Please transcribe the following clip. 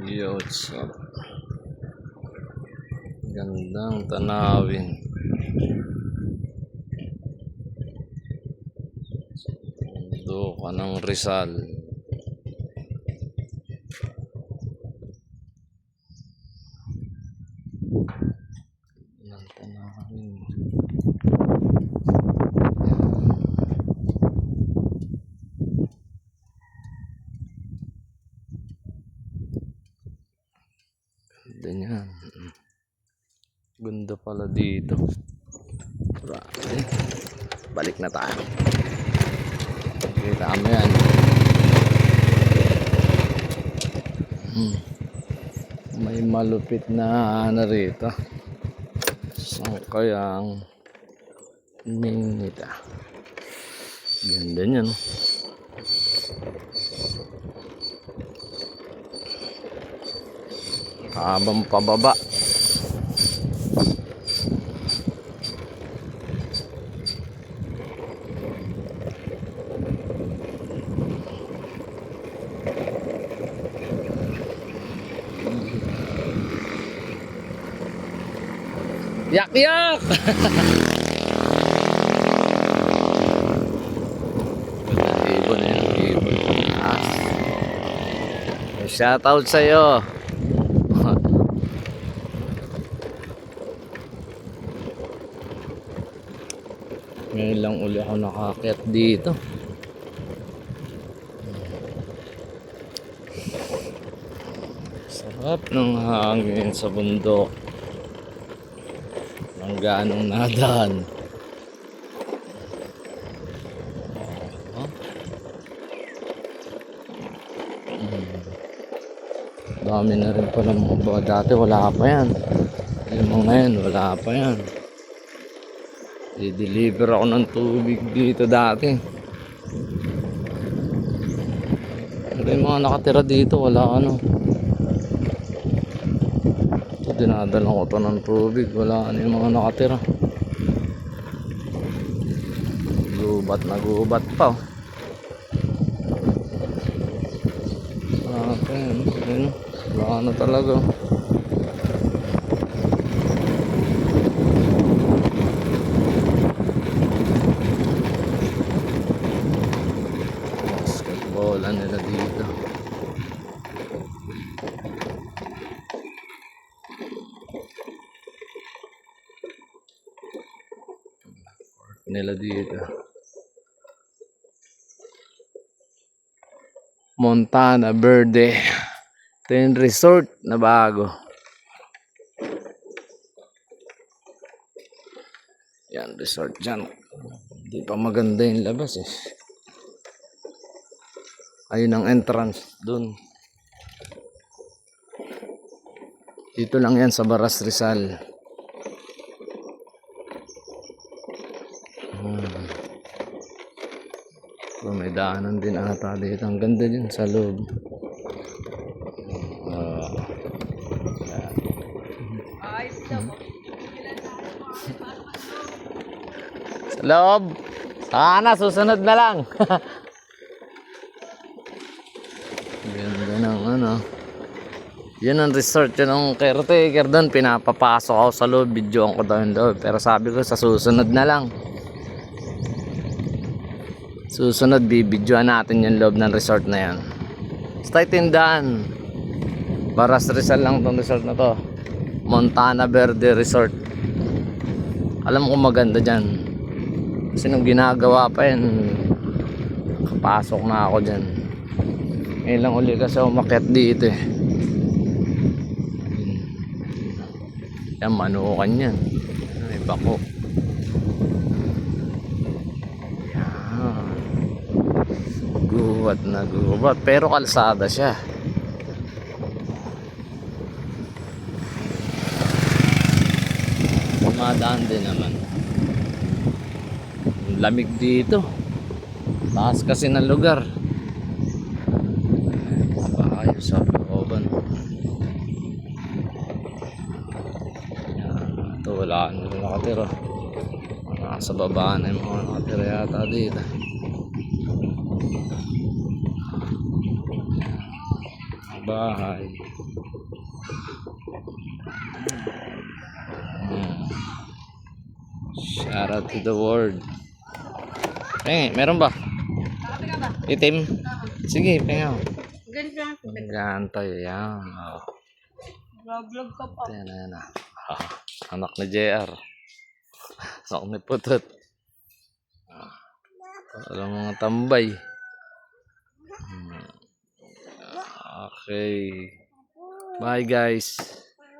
Yo, what's up? Gandang tanawin. Mundo ka ng Rizal. Gandang tanawin. Ganda niyan. Ganda pala dito. Grabe. Balik na tayo. Kita mo yan. May malupit na rito. Saan kayang minita? Ganda niya, no? Habang pababa. Yak yak. Ibon na yan, ibon. Shout out sa'yo. Ngayon lang uli ako nakakit dito. Sarap ng hangin sa bundok. Ang ganong nadaan. Dami na rin pala mga bawa. Dati wala pa yan. Yung mga ngayon wala pa yan. I-deliver ako ng tubig dito dati. Pero yung mga nakatira dito wala ano. Dinadala ko to ng tubig. Wala ano yung mga nakatira. Gubat na gubat pa. Ayun. Wala na talaga. Basketball nila dito. Nila dito. Montana Verde. Ito yung resort na bago. Yan, resort dyan. Hindi pa maganda yung labas eh. Ayun ang entrance dun. Dito lang yan sa Baras Rizal. So, may daanan din ata dito. Ang ganda din sa loob. Sa loob. Sana susunod na lang. Ganda ng ano. Yun ang resort. Yun ang caretaker doon. Pinapapasok ako sa loob. Videoan ko daw yung loob. Pero sabi ko sa susunod na lang. Susunod bibidyoan natin yung loob ng resort na yan. Basta tindahan. Baras Rizal lang tong resort na to. Montana Verde Resort. Alam ko maganda dyan. Kasi nung ginagawa pa yan, kapasok na ako dyan. Ngayon lang uli kasi umakyat dito eh. Yan, manukan yan. Ay, bako. Gubat na gubat. Pero kalsada siya. Dumadaan din naman. Lamig dito. Taas kasi ng lugar. Ayos sa looban. Ito wala na nakatira. Nasa baba na yung mga nakatira yata dito. bahay. Shout out to the world. Meron ba? Itim? Sige, pengaw. Ganito yan. Oh. Vlog ka pa. Yan na. Anak ni JR. Anak ni Putot. Alam mga tambay. Okay. Bye guys.